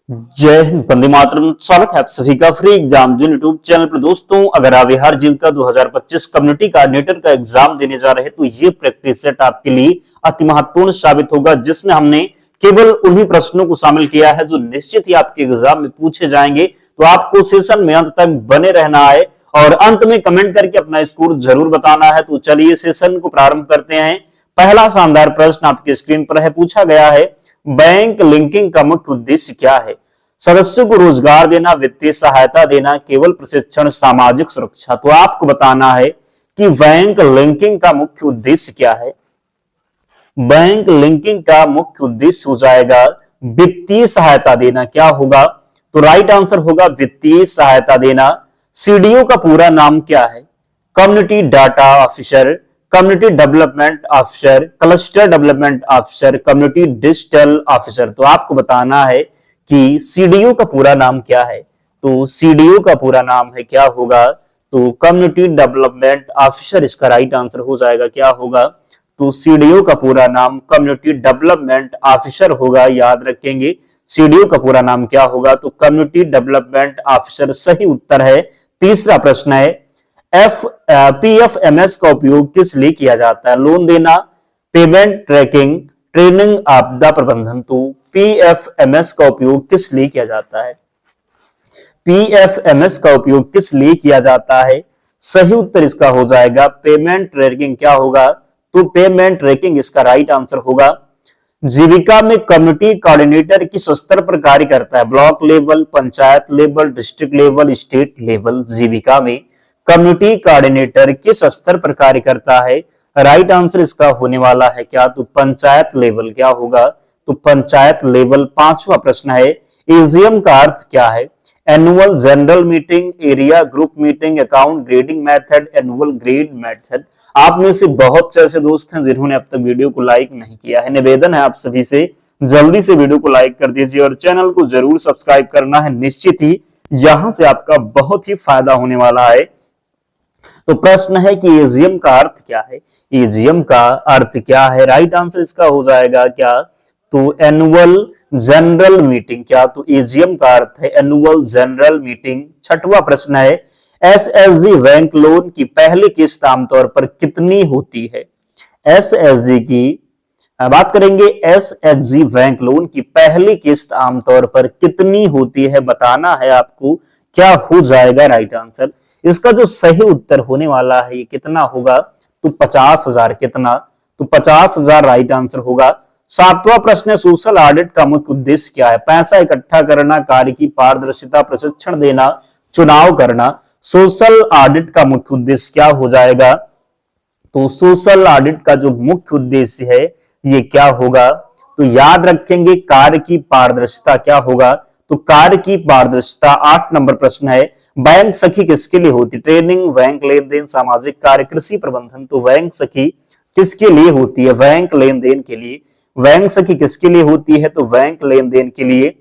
जय हिंद, वंदे मातरम। स्वागत है आप सभी का फ्री एग्जाम जो यूट्यूब चैनल पर। दोस्तों, अगर आप बिहार जीविका 2025 कम्युनिटी कोऑर्डिनेटर का एग्जाम देने जा रहे हैं तो ये प्रैक्टिस सेट आपके लिए अति महत्वपूर्ण साबित होगा, जिसमें हमने केवल उन्हीं प्रश्नों को शामिल किया है जो निश्चित ही आपके एग्जाम में पूछे जाएंगे। तो आपको सेशन में अंत तक बने रहना है और अंत में कमेंट करके अपना स्कोर जरूर बताना है। तो चलिए सेशन को प्रारंभ करते हैं। पहला शानदार प्रश्न आपके स्क्रीन पर है, पूछा गया है बैंक लिंकिंग का मुख्य उद्देश्य क्या है? सदस्यों को रोजगार देना, वित्तीय सहायता देना, केवल प्रशिक्षण, सामाजिक सुरक्षा। तो आपको बताना है कि बैंक लिंकिंग का मुख्य उद्देश्य क्या है। बैंक लिंकिंग का मुख्य उद्देश्य हो जाएगा वित्तीय सहायता देना। क्या होगा? तो राइट आंसर होगा वित्तीय सहायता देना। सीडीओ का पूरा नाम क्या है? Community data officer, community development officer, cluster development officer, community digital officer. तो आपको बताना है कि सीडीओ का पूरा नाम क्या है। तो सीडीओ का पूरा नाम है, क्या होगा? तो कम्युनिटी डेवलपमेंट ऑफिसर इसका राइट आंसर हो जाएगा। क्या होगा? तो सीडीओ का पूरा नाम कम्युनिटी डेवलपमेंट ऑफिसर होगा। याद रखेंगे सीडीओ का पूरा नाम क्या होगा? तो कम्युनिटी डेवलपमेंट ऑफिसर सही उत्तर है। तीसरा प्रश्न है, पीएफएमएस का उपयोग किस लिए किया जाता है? लोन देना, पेमेंट ट्रैकिंग, ट्रेनिंग, आपदा प्रबंधन। तो पीएफएमएस का उपयोग किस लिए किया जाता है? पीएफएमएस का उपयोग किस लिए किया जाता है? सही उत्तर इसका हो जाएगा पेमेंट ट्रैकिंग। क्या होगा? तो पेमेंट ट्रैकिंग इसका राइट आंसर होगा। जीविका में कम्युनिटी कोऑर्डिनेटर किस स्तर पर कार्य करता है? Block level, panchayat level, district level, state level. Jeevika में कम्युनिटी कोऑर्डिनेटर किस स्तर पर कार्य करता है? राइट आंसर इसका होने वाला है क्या? तो पंचायत लेवल। क्या होगा? तो पंचायत लेवल। पांचवा प्रश्न है, एजीएम का अर्थ क्या है? Annual general meeting, area group meeting, account grading method, annual grade method. आप में से बहुत से ऐसे दोस्त हैं जिन्होंने अब तक वीडियो को लाइक नहीं किया है। निवेदन है आप सभी से, जल्दी से वीडियो को लाइक कर दीजिए और चैनल को जरूर सब्सक्राइब करना है। निश्चित ही यहां से आपका बहुत ही फायदा होने वाला है। तो प्रश्न है कि एजीएम का अर्थ क्या है? एजीएम का अर्थ क्या है? राइट आंसर इसका हो जाएगा क्या? तो एनुअल जनरल मीटिंग। क्या? तो एजीएम का अर्थ है एनुअल जनरल मीटिंग। छठवां प्रश्न है, एसएसजी बैंक लोन की पहली किस्त आमतौर पर कितनी होती है? एसएसजी की बात करेंगे, एसएसजी बैंक लोन की पहली किस्त आमतौर पर कितनी होती है बताना है आपको। क्या हो जाएगा राइट आंसर? इसका जो सही उत्तर होने वाला है ये कितना होगा? तो 50,000। कितना? तो 50,000 राइट आंसर होगा। सातवां प्रश्न है, सोशल ऑडिट का मुख्य उद्देश्य क्या है? पैसा इकट्ठा करना, कार्य की पारदर्शिता, प्रशिक्षण देना, चुनाव करना। सोशल ऑडिट का मुख्य उद्देश्य क्या हो जाएगा? तो सोशल ऑडिट का जो मुख्य उद्देश्य है ये क्या होगा? तो याद रखेंगे कार्य की पारदर्शिता। क्या होगा? तो कार्य की पारदर्शिता। 8 नंबर प्रश्न है, बैंक सखी किसके लिए होती? ट्रेनिंग, बैंक लेन देन, सामाजिक कार्य, कृषि प्रबंधन। तो बैंक सखी किसके लिए होती है? बैंक लेन देन के लिए। बैंक सखी किसके लिए होती है? तो बैंक लेन देन के लिए।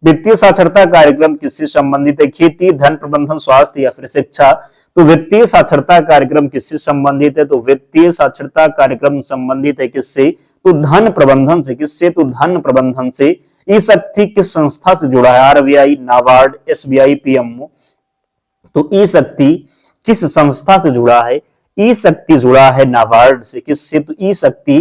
वित्तीय साक्षरता कार्यक्रम किससे संबंधित है? खेती, धन प्रबंधन, स्वास्थ्य या फिर शिक्षा। तो वित्तीय साक्षरता कार्यक्रम किससे संबंधित है? तो वित्तीय साक्षरता कार्यक्रम संबंधित है किससे? तो धन प्रबंधन से। किससे? तो धन प्रबंधन से। ई शक्ति किस संस्था से जुड़ा है? RBI, NABARD, SBI, PMO. तो ई शक्ति किस संस्था से जुड़ा है? ई शक्ति जुड़ा है नाबार्ड से। किससे? तो ई शक्ति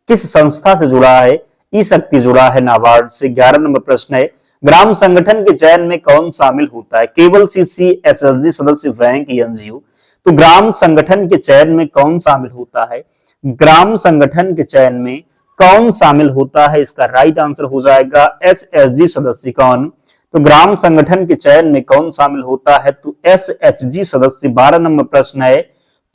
किस संस्था से जुड़ा है? ई शक्ति जुड़ा है नाबार्ड से। 11 नंबर प्रश्न है, ग्राम संगठन के चयन में कौन शामिल होता है? केवल सीसी, एसएसजी सदस्य, बैंक, एनजीओ। तो ग्राम संगठन के चयन में कौन शामिल होता है? ग्राम संगठन के चयन में कौन शामिल होता है? इसका राइट आंसर हो जाएगा एसएचजी सदस्य। कौन? तो ग्राम संगठन के चयन में कौन शामिल होता है? तो एसएचजी सदस्य। 12 नंबर प्रश्न है,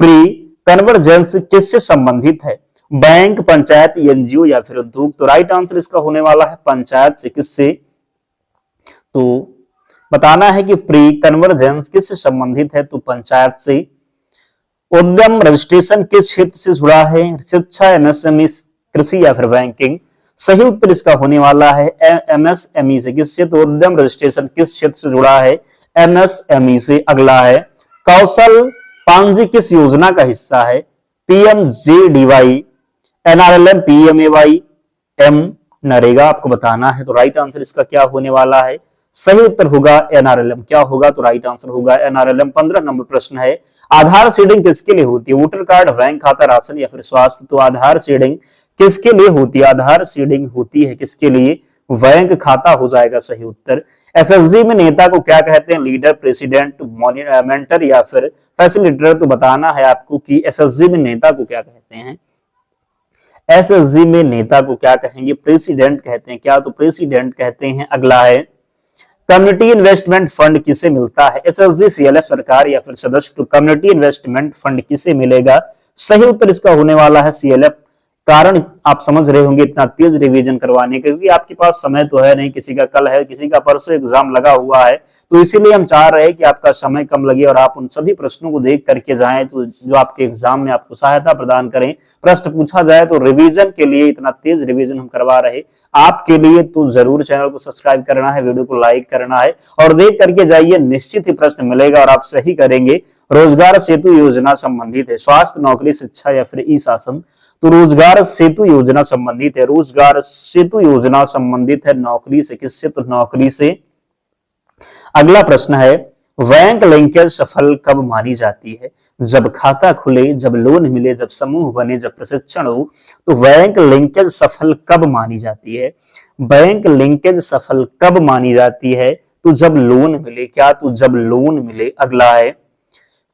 प्री कन्वर्जेंस किससे संबंधित है? बैंक, पंचायत, एनजीओ या फिर उद्योग। तो राइट आंसर इसका होने वाला है पंचायत से। किससे? तो बताना है कि प्री कन्वर्जेंस किससे संबंधित है? तो पंचायत से। उद्यम रजिस्ट्रेशन किस क्षेत्र से जुड़ा है? शिक्षा, एमएसएमई, कृषि या फिर बैंकिंग। सही उत्तर इसका होने वाला है एमएसएमई से। किससे? तो उद्यम रजिस्ट्रेशन किस क्षेत्र से जुड़ा है? एमएसएमई से। अगला है, कौशल पांजी किस योजना का हिस्सा है? PMJDY, NRLM, PMAY, M NREGA. आपको बताना है। तो राइट आंसर इसका क्या होने वाला है? सही उत्तर होगा एनआरएलएम। क्या होगा? तो राइट आंसर होगा एनआरएलएम। 15 नंबर प्रश्न है, आधार सीडिंग किसके लिए होती है? वोटर कार्ड, बैंक खाता, राशन या फिर स्वास्थ्य। तो आधार सीडिंग किसके लिए होती है? आधार सीडिंग होती है किसके लिए? बैंक खाता हो जाएगा सही उत्तर। एसएसजी में नेता को क्या कहते हैं? लीडर, प्रेसिडेंट, मेंटर या फिर फैसिलिटेटर। तो बताना है आपको कि एसएसजी में नेता को क्या कहते हैं। एसएसजी में नेता को क्या कहेंगे? प्रेसिडेंट कहते हैं। क्या? तो प्रेसिडेंट कहते हैं। अगला है, कम्युनिटी इन्वेस्टमेंट फंड किसे मिलता है? एसएसजी, सीएलएफ, सरकार या फिर सदस्य। तो कम्युनिटी इन्वेस्टमेंट फंड किसे मिलेगा? सही उत्तर इसका होने वाला है सीएलएफ। कारण आप समझ रहे होंगे इतना तेज रिवीजन करवाने के, क्योंकि आपके पास समय तो है नहीं, किसी का कल है, किसी का परसों एग्जाम लगा हुआ है, तो इसीलिए हम चाह रहे हैं कि आपका समय कम लगे और आप उन सभी प्रश्नों को देख करके जाएं तो जो आपके एग्जाम में आपको सहायता प्रदान करें। प्रश्न पूछा जाए तो रिवीजन के लिए इतना तेज रिवीजन हम करवा रहे आपके लिए, तो जरूर चैनल को सब्सक्राइब करना है, वीडियो को लाइक करना है और देख करके जाइए, निश्चित ही प्रश्न मिलेगा और आप सही करेंगे। रोजगार सेतु योजना संबंधित है, स्वास्थ्य, नौकरी, शिक्षा या फिर ई शासन। तो रोजगार सेतु योजना संबंधित है, रोजगार सेतु योजना संबंधित है नौकरी से। किससे? तो नौकरी से। अगला प्रश्न है, बैंक लिंकेज सफल कब मानी जाती है? जब खाता खुले, जब लोन मिले, जब समूह बने, जब प्रशिक्षण हो। तो बैंक लिंकेज सफल कब मानी जाती है? बैंक लिंकेज सफल कब मानी जाती है? तो जब लोन मिले। क्या? तो जब लोन मिले। अगला है,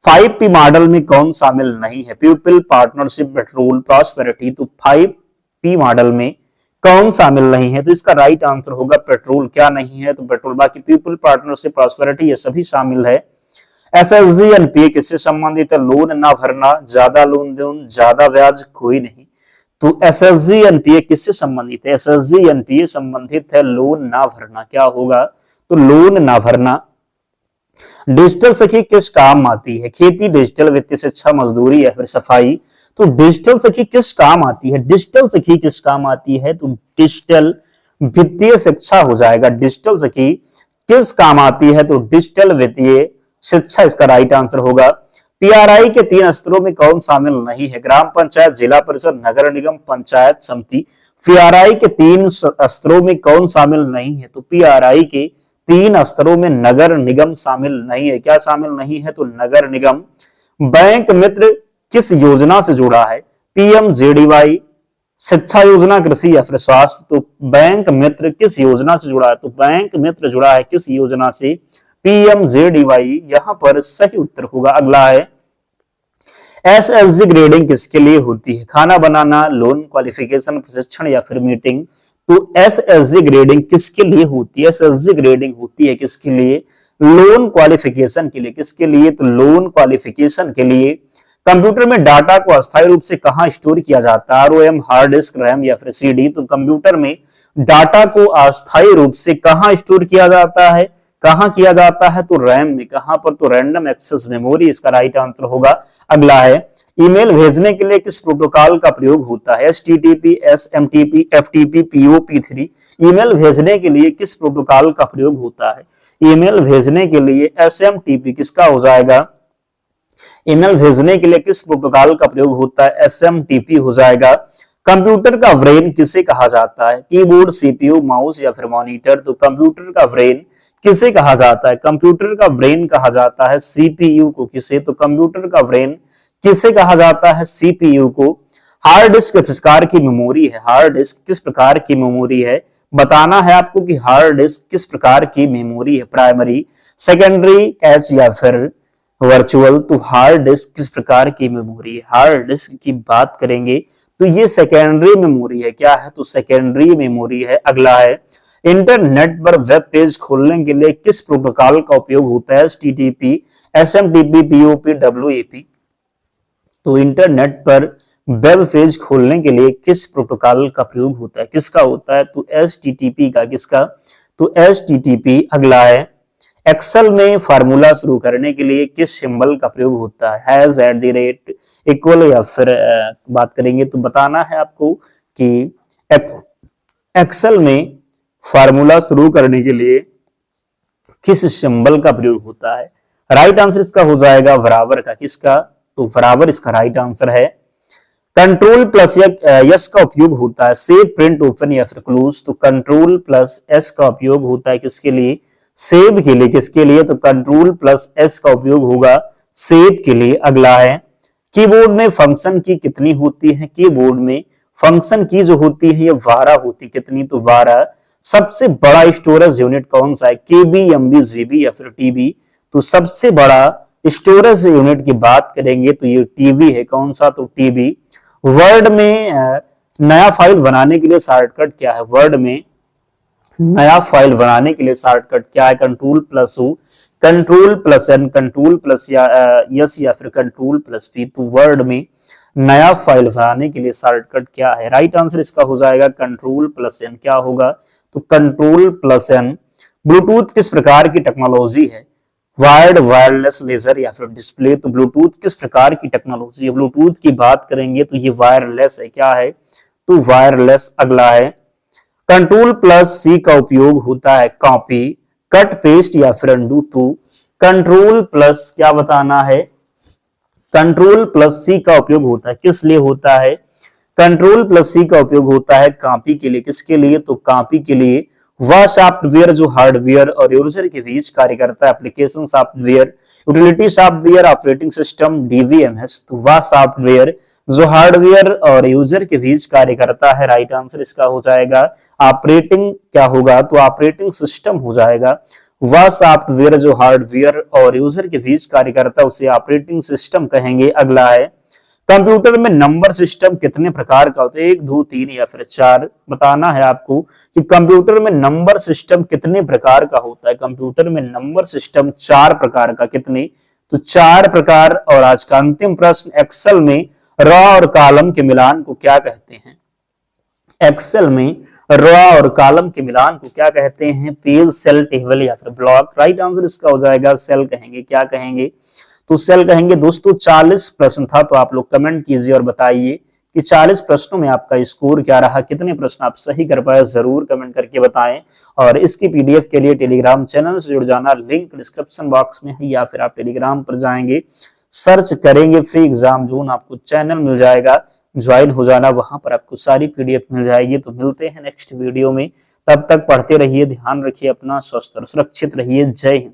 5P मॉडल में कौन शामिल नहीं है? People, partnership, petrol, prosperity. तो 5P मॉडल में कौन शामिल नहीं है? तो इसका राइट आंसर होगा पेट्रोल। क्या नहीं है? तो पेट्रोल। बाकी पीपल, पार्टनरशिप, प्रॉस्पेरिटी ये सभी शामिल है। एसएसजी एनपीए किससे संबंधित है? लोन ना भरना, ज्यादा लोन देना, ज्यादा ब्याज, कोई नहीं। तो एसएसजी एनपीए किससे संबंधित है? एसएसजी एनपीए संबंधित है लोन ना भरना। क्या होगा? तो लोन ना भरना। डिजिटल सखी किस काम आती है? खेती, डिजिटल वित्तीय शिक्षा, मजदूरी या फिर सफाई। तो डिजिटल सखी किस काम आती है? डिजिटल सखी किस काम आती है? तो डिजिटल वित्तीय शिक्षा हो जाएगा। डिजिटल सखी किस काम आती है? तो डिजिटल वित्तीय शिक्षा इसका राइट आंसर होगा। पीआरआई के 3 स्तरों में कौन शामिल नहीं है? ग्राम पंचायत, जिला परिषद, नगर निगम, पंचायत समिति। पीआरआई के 3 स्तरों में कौन शामिल नहीं है? तो पीआरआई के 3 स्तरों में नगर निगम शामिल नहीं है। क्या शामिल नहीं है? तो नगर निगम। बैंक मित्र किस योजना से जुड़ा है? पीएमजेडीवाई, शिक्षा योजना, कृषि या फिर स्वास्थ्य। तो बैंक मित्र किस योजना से जुड़ा है? तो बैंक मित्र जुड़ा है किस योजना से? पीएमजेडीवाई। यहां पर सही उत्तर होगा। अगला है, एसएसजी ग्रेडिंग किसके लिए होती है? खाना बनाना, लोन, क्वालिफिकेशन, प्रशिक्षण या फिर मीटिंग। तो एसएसजी ग्रेडिंग किसके लिए होती है? एसएसजी ग्रेडिंग होती है किसके लिए? लोन क्वालिफिकेशन के लिए। किसके लिए? तो लोन क्वालिफिकेशन के लिए। कंप्यूटर में डाटा को अस्थायी रूप से कहां स्टोर किया जाता है? आरओएम, हार्ड डिस्क, रैम या फिर सीडी। तो कंप्यूटर में डाटा को अस्थायी रूप से कहां स्टोर किया जाता है? कहां किया जाता है? तो रैम में। कहां पर? तो रैंडम एक्सेस मेमोरी इसका राइट आंसर होगा। अगला है, ईमेल भेजने के लिए किस प्रोटोकॉल का प्रयोग होता है? HTTP, SMTP, FTP, POP3. Email भेजने के लिए किस प्रोटोकॉल का प्रयोग होता है? ईमेल भेजने के लिए एसएमटीपी किसका हो जाएगा? ईमेल भेजने के लिए किस प्रोटोकॉल का प्रयोग होता है? एसएमटीपी हो जाएगा। कंप्यूटर का ब्रेन किसे कहा जाता है? कीबोर्ड, सीपीयू, माउस या फिर मॉनिटर। तो कंप्यूटर का ब्रेन किसे कहा जाता है? कंप्यूटर का ब्रेन कहा जाता है सीपीयू को। किसे? तो कंप्यूटर का ब्रेन किसे कहा जाता है? सीपीयू को। हार्ड डिस्क किस प्रकार की मेमोरी है? हार्ड डिस्क किस प्रकार की मेमोरी है? बताना है आपको कि हार्ड डिस्क किस प्रकार की मेमोरी है। प्राइमरी, सेकेंडरी, कैश या फिर वर्चुअल। तो हार्ड डिस्क किस प्रकार की मेमोरी है? हार्ड डिस्क की बात करेंगे तो ये सेकेंडरी मेमोरी है। क्या है? तो सेकेंडरी मेमोरी है। अगला है, इंटरनेट पर वेब पेज खोलने के लिए किस प्रोटोकॉल का उपयोग होता है? HTTP, SMTP, POP, WAP. तो इंटरनेट पर वेब पेज खोलने के लिए किस प्रोटोकॉल का प्रयोग होता है? किसका होता है? तो एचटीटीपी का। किसका? तो एचटीटीपी। अगला है, एक्सेल में फार्मूला शुरू करने के लिए किस सिंबल का प्रयोग होता है? Has, at the rate, equal या फिर बात करेंगे तो बताना है आपको कि एक्सेल में फार्मूला शुरू करने के लिए किस सिंबल का प्रयोग होता है? राइट आंसर इसका हो जाएगा बराबर का। किसका? तो बराबर इसका राइट आंसर है। कंट्रोल प्लस यस का उपयोग होता है सेव, प्रिंट, ओपन या फिर क्लोज। तो कंट्रोल प्लस एस का उपयोग होता है किसके लिए? सेव के लिए किसके लिए, तो कंट्रोल प्लस एस का उपयोग होगा सेव के लिए। अगला है कीबोर्ड में फंक्शन की कितनी होती है, कीबोर्ड में फंक्शन की जो होती है ये 12 होती, कितनी, तो 12। सबसे बड़ा स्टोरेज यूनिट कौन सा है, केबी, एमबी, जीबी या फिर टीबी, तो सबसे बड़ा स्टोरेज यूनिट की बात करेंगे तो ये टीबी है, कौन सा, तो टीबी। वर्ड में नया फाइल बनाने के लिए शॉर्टकट क्या है, वर्ड में नया फाइल बनाने के लिए शॉर्टकट क्या है, control plus O, control plus N, control plus S या फिर कंट्रोल प्लस पी। तो वर्ड में नया फाइल बनाने के लिए शॉर्टकट क्या है, राइट आंसर इसका हो जाएगा कंट्रोल प्लस एन। क्या होगा, तो कंट्रोल प्लस एन। ब्लूटूथ किस प्रकार की टेक्नोलॉजी है, वायर्ड, वायरलेस, लेजर या फिर डिस्प्ले, तो ब्लूटूथ किस प्रकार की टेक्नोलॉजी है, ब्लूटूथ की बात करेंगे तो ये वायरलेस है, क्या है, तो वायरलेस। अगला है कंट्रोल प्लस सी का उपयोग होता है कॉपी, कट, पेस्ट या फिर अंडू, तो कंट्रोल प्लस क्या बताना है, कंट्रोल प्लस सी का उपयोग होता है, किस लिए होता है, कंट्रोल प्लस सी का उपयोग होता है कॉपी के लिए, किसके लिए, तो कॉपी के लिए। वह सॉफ्टवेयर जो हार्डवेयर और यूजर के बीच कार्य करता है, application software, utility software, operating system, DBMS, तो वह सॉफ्टवेयर जो हार्डवेयर और यूजर के बीच कार्य करता है, राइट आंसर इसका हो जाएगा ऑपरेटिंग, क्या होगा, तो ऑपरेटिंग सिस्टम हो जाएगा। वह सॉफ्टवेयर जो हार्डवेयर और यूजर के बीच कार्य करता है उसे ऑपरेटिंग सिस्टम कहेंगे। अगला है कंप्यूटर में नंबर सिस्टम कितने प्रकार का होता है, 1, 2, 3 या फिर 4, बताना है आपको कि कंप्यूटर में नंबर सिस्टम कितने प्रकार का होता है, कंप्यूटर में नंबर सिस्टम 4 प्रकार का, कितने, तो 4 प्रकार। और आज का अंतिम प्रश्न, एक्सेल में रॉ और कॉलम के मिलान को क्या कहते हैं, एक्सेल में रॉ और कॉलम के मिलान को क्या कहते हैं, पेज, सेल, टेबल या फिर ब्लॉक, राइट आंसर इसका हो जाएगा सेल कहेंगे, क्या कहेंगे, तो सेल कहेंगे। दोस्तों 40 प्रश्न था, तो आप लोग कमेंट कीजिए और बताइए कि 40 प्रश्नों में आपका स्कोर क्या रहा, कितने प्रश्न आप सही कर पाए, जरूर कमेंट करके बताएं। और इसकी पीडीएफ के लिए टेलीग्राम चैनल से जुड़ जाना, लिंक डिस्क्रिप्शन बॉक्स में है, या फिर आप टेलीग्राम पर जाएंगे, सर्च करेंगे फ्री एग्जाम जोन, आपको चैनल मिल जाएगा, ज्वाइन हो जाना, वहां पर आपको सारी पीडीएफ मिल जाएगी। तो मिलते हैं नेक्स्ट वीडियो में, तब तक पढ़ते रहिए, ध्यान रखिए अपना, स्वस्थ और सुरक्षित रहिए। जय हिंद।